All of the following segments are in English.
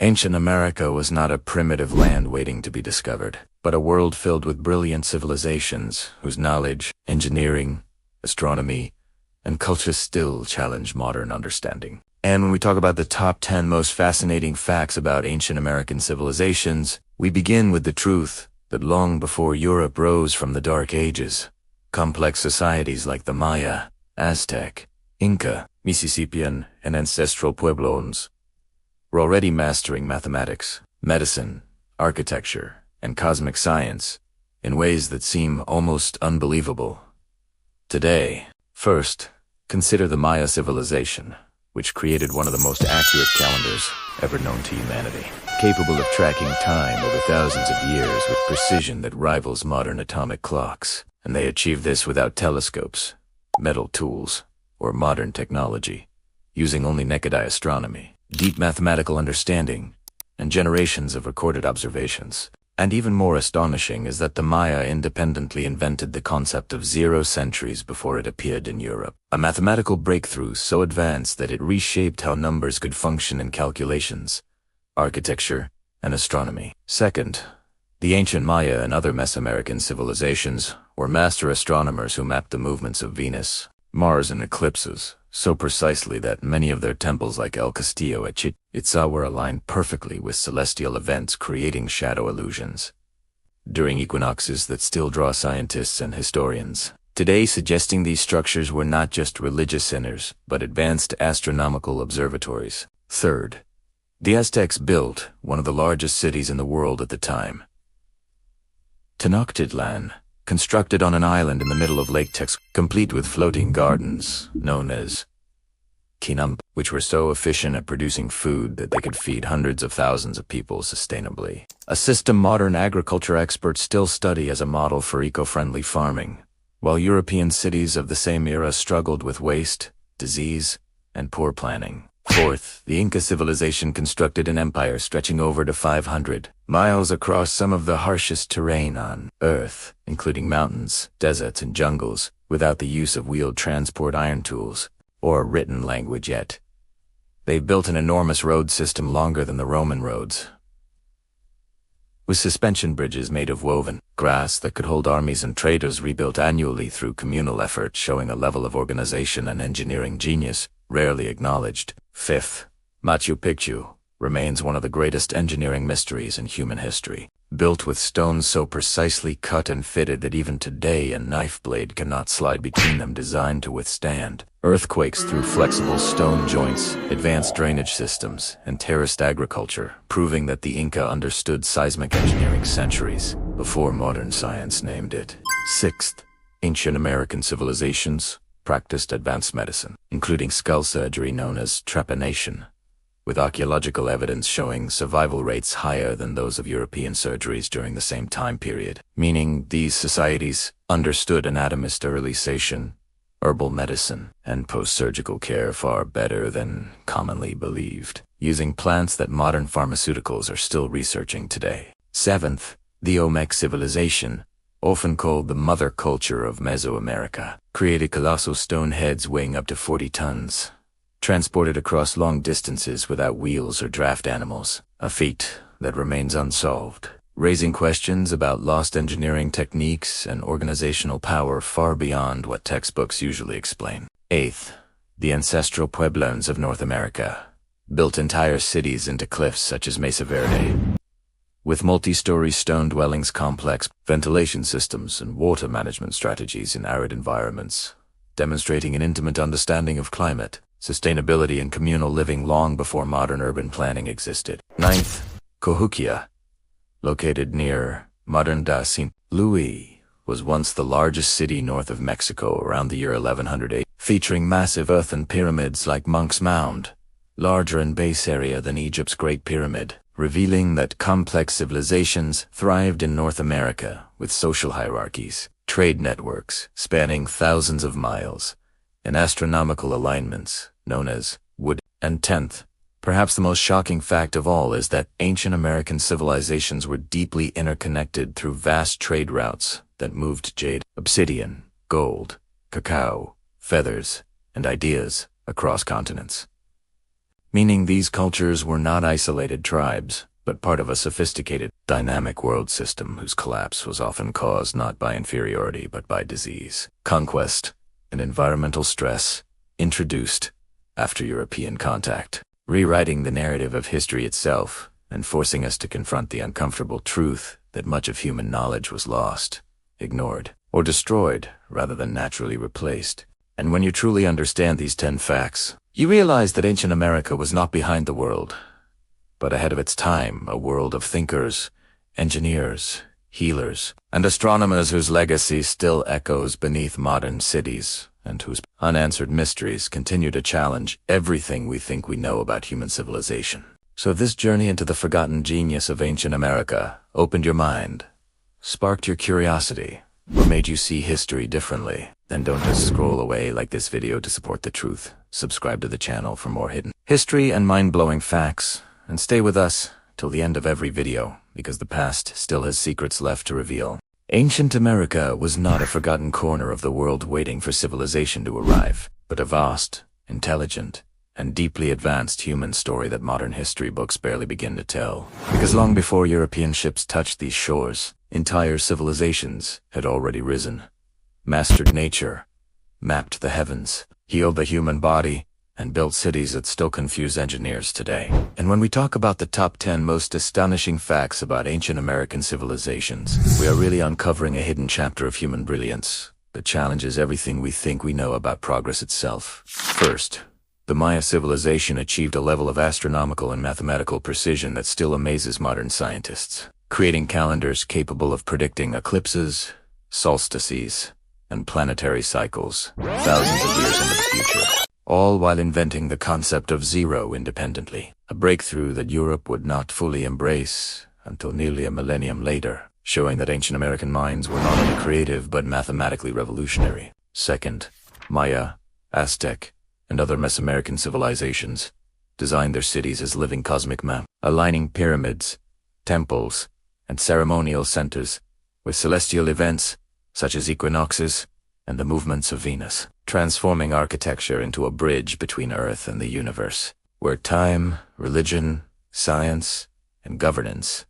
Ancient America was not a primitive land waiting to be discovered, but a world filled with brilliant civilizations whose knowledge, engineering, astronomy, and culture still challenge modern understanding. And when we talk about the top 10 most fascinating facts about ancient American civilizations, we begin with the truth that long before Europe rose from the Dark Ages, complex societies like the Maya, Aztec, Inca, Mississippian, and Ancestral Puebloans were already mastering mathematics, medicine, architecture, and cosmic science in ways that seem almost unbelievable today. First, consider the Maya civilization, which created one of the most accurate calendars ever known to humanity, capable of tracking time over thousands of years with precision that rivals modern atomic clocks. And they achieved this without telescopes, metal tools, or modern technology, using only naked eye astronomy, deep mathematical understanding, and generations of recorded observations. And even more astonishing is that the Maya independently invented the concept of 0 centuries before it appeared in Europe, a mathematical breakthrough so advanced that it reshaped how numbers could function in calculations, architecture, and astronomy. Second, the ancient Maya and other Mesoamerican civilizations were master astronomers who mapped the movements of Venus, Mars, and eclipses so precisely that many of their temples like El Castillo at Chichén Itzá were aligned perfectly with celestial events, creating shadow illusions during equinoxes that still draw scientists and historians today, suggesting these structures were not just religious centers but advanced astronomical observatories. Third, the Aztecs built one of the largest cities in the world at the time, Tenochtitlan, constructed on an island in the middle of Lake Texcoco, complete with floating gardens known as Quinamp, which were so efficient at producing food that they could feed hundreds of thousands of people sustainably. A system modern agriculture experts still study as a model for eco-friendly farming, while European cities of the same era struggled with waste, disease, and poor planning. Fourth, the Inca civilization constructed an empire stretching over to 500 miles across some of the harshest terrain on Earth, including mountains, deserts, and jungles, without the use of wheeled transport, iron tools, or a written language yet. They built an enormous road system longer than the Roman roads, with suspension bridges made of woven grass that could hold armies and traders, rebuilt annually through communal effort, showing a level of organization and engineering genius rarely acknowledged. Fifth, Machu Picchu remains one of the greatest engineering mysteries in human history. Built with stones so precisely cut and fitted that even today a knife blade cannot slide between them, designed to withstand earthquakes through flexible stone joints, advanced drainage systems, and terraced agriculture, proving that the Inca understood seismic engineering centuries before modern science named it. Sixth, ancient American civilizations practiced advanced medicine, including skull surgery known as trepanation, with archaeological evidence showing survival rates higher than those of European surgeries during the same time period, meaning these societies understood anatomist sterilization, herbal medicine, and post-surgical care far better than commonly believed, using plants that modern pharmaceuticals are still researching today. Seventh, the Olmec civilization, often called the mother culture of Mesoamerica, created colossal stone heads weighing up to 40 tons, transported across long distances without wheels or draft animals, a feat that remains unsolved, raising questions about lost engineering techniques and organizational power far beyond what textbooks usually explain. Eighth, the Ancestral Puebloans of North America built entire cities into cliffs such as Mesa Verde, with multi-story stone dwellings, complex ventilation systems, and water management strategies in arid environments, demonstrating an intimate understanding of climate, sustainability, and communal living long before modern urban planning existed. Ninth, Cahokia, located near modern St. Louis, was once the largest city north of Mexico around the year 1108, featuring massive earthen pyramids like Monk's Mound, larger in base area than Egypt's Great Pyramid, revealing that complex civilizations thrived in North America with social hierarchies, trade networks spanning thousands of miles, and astronomical alignments known as wood. And 10th, perhaps the most shocking fact of all, is that ancient American civilizations were deeply interconnected through vast trade routes that moved jade, obsidian, gold, cacao, feathers, and ideas across continents, meaning these cultures were not isolated tribes, but part of a sophisticated, dynamic world system whose collapse was often caused not by inferiority but by disease, conquest, and environmental stress introduced after European contact, rewriting the narrative of history itself and forcing us to confront the uncomfortable truth that much of human knowledge was lost, ignored, or destroyed rather than naturally replaced. And when you truly understand these 10 facts, you realize that ancient America was not behind the world, but ahead of its time, a world of thinkers, engineers, healers, and astronomers whose legacy still echoes beneath modern cities and whose unanswered mysteries continue to challenge everything we think we know about human civilization. So if this journey into the forgotten genius of ancient America opened your mind, sparked your curiosity, or made you see history differently, then don't just scroll away like this video to support the truth. Subscribe to the channel for more hidden history and mind-blowing facts, and stay with us till the end of every video, because the past still has secrets left to reveal. Ancient America was not a forgotten corner of the world waiting for civilization to arrive, but a vast, intelligent, and deeply advanced human story that modern history books barely begin to tell. Because long before European ships touched these shores, entire civilizations had already risen, mastered nature, mapped the heavens, healed the human body, and built cities that still confuse engineers today. And when we talk about the top 10 most astonishing facts about ancient American civilizations, we are really uncovering a hidden chapter of human brilliance that challenges everything we think we know about progress itself. First, the Maya civilization achieved a level of astronomical and mathematical precision that still amazes modern scientists, creating calendars capable of predicting eclipses, solstices, and planetary cycles thousands of years into the future, all while inventing the concept of zero independently, a breakthrough that Europe would not fully embrace until nearly a millennium later, showing that ancient American minds were not only creative but mathematically revolutionary. Second, Maya, Aztec, and other Mesoamerican civilizations designed their cities as living cosmic maps, aligning pyramids, temples, and ceremonial centers with celestial events such as equinoxes and the movements of Venus, transforming architecture into a bridge between Earth and the universe, where time, religion, science, and governance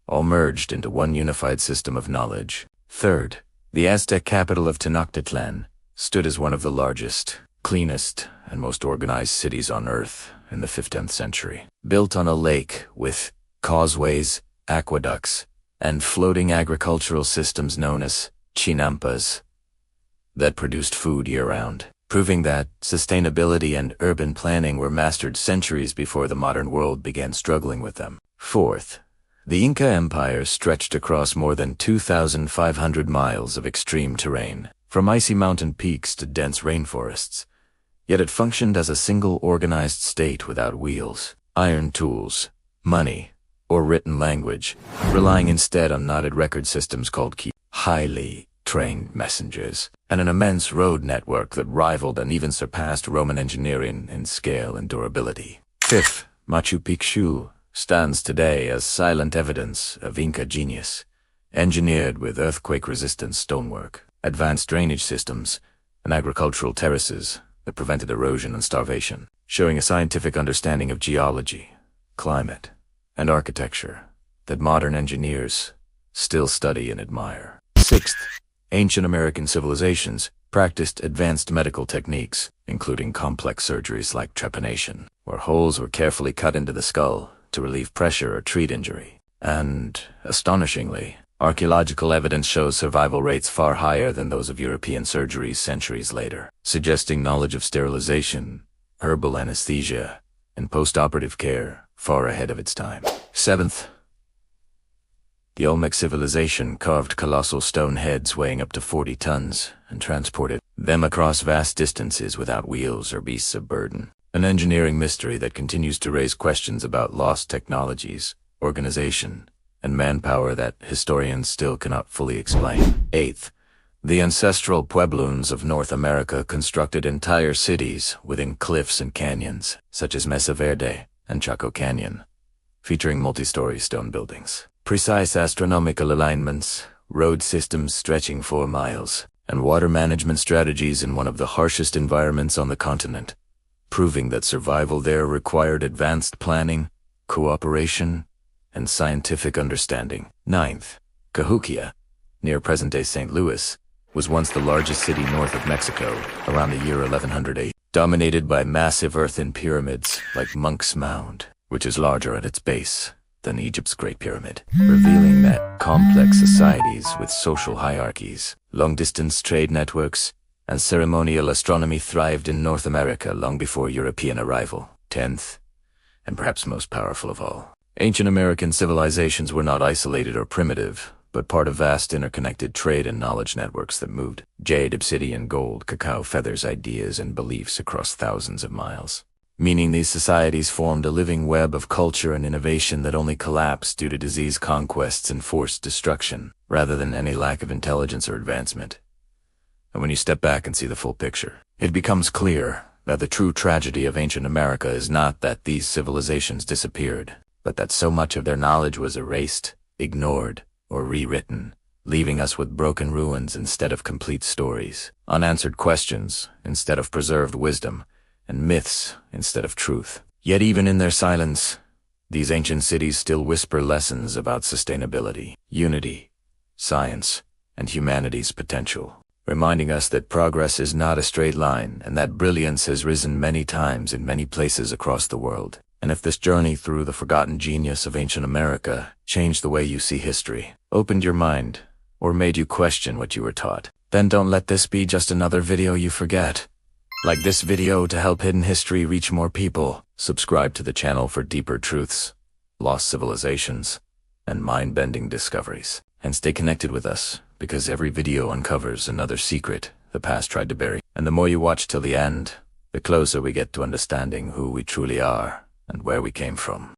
all merged into one unified system of knowledge. Third, the Aztec capital of Tenochtitlan stood as one of the largest, cleanest, and most organized cities on Earth in the 15th century, built on a lake with causeways, aqueducts, and floating agricultural systems known as chinampas that produced food year-round, proving that sustainability and urban planning were mastered centuries before the modern world began struggling with them. Fourth, the Inca Empire stretched across more than 2,500 miles of extreme terrain, from icy mountain peaks to dense rainforests, yet it functioned as a single organized state without wheels, iron tools, money, or written language, relying instead on knotted record systems called highly trained messengers, and an immense road network that rivaled and even surpassed Roman engineering in scale and durability. Fifth, Machu Picchu stands today as silent evidence of Inca genius, engineered with earthquake-resistant stonework, advanced drainage systems, and agricultural terraces that prevented erosion and starvation, showing a scientific understanding of geology, climate, and architecture that modern engineers still study and admire. Sixth, ancient American civilizations practiced advanced medical techniques, including complex surgeries like trepanation, where holes were carefully cut into the skull to relieve pressure or treat injury. And, astonishingly, archaeological evidence shows survival rates far higher than those of European surgeries centuries later, suggesting knowledge of sterilization, herbal anesthesia, and post-operative care far ahead of its time. Seventh, the Olmec civilization carved colossal stone heads weighing up to 40 tons and transported them across vast distances without wheels or beasts of burden, an engineering mystery that continues to raise questions about lost technologies, organization, and manpower that historians still cannot fully explain. Eighth, the ancestral Puebloans of North America constructed entire cities within cliffs and canyons, such as Mesa Verde and Chaco Canyon, featuring multi-story stone buildings, precise astronomical alignments, road systems stretching 4 miles, and water management strategies in one of the harshest environments on the continent, proving that survival there required advanced planning, cooperation, and scientific understanding. Ninth, Cahokia, near present-day St. Louis, was once the largest city north of Mexico around the year 1108, dominated by massive earthen pyramids like Monk's Mound, which is larger at its base than Egypt's Great Pyramid, revealing that complex societies with social hierarchies, long-distance trade networks, and ceremonial astronomy thrived in North America long before European arrival. 10th, and perhaps most powerful of all, ancient American civilizations were not isolated or primitive, but part of vast interconnected trade and knowledge networks that moved jade, obsidian, gold, cacao feathers, ideas, and beliefs across thousands of miles. Meaning these societies formed a living web of culture and innovation that only collapsed due to disease, conquests, and forced destruction, rather than any lack of intelligence or advancement. And when you step back and see the full picture, it becomes clear that the true tragedy of ancient America is not that these civilizations disappeared, but that so much of their knowledge was erased, ignored, or rewritten, leaving us with broken ruins instead of complete stories, unanswered questions instead of preserved wisdom, and myths instead of truth. Yet even in their silence, these ancient cities still whisper lessons about sustainability, unity, science, and humanity's potential, reminding us that progress is not a straight line and that brilliance has risen many times in many places across the world. And if this journey through the forgotten genius of ancient America changed the way you see history, opened your mind, or made you question what you were taught, then don't let this be just another video you forget. Like this video to help hidden history reach more people. Subscribe to the channel for deeper truths, lost civilizations, and mind-bending discoveries. And stay connected with us, because every video uncovers another secret the past tried to bury. And the more you watch till the end, the closer we get to understanding who we truly are and where we came from.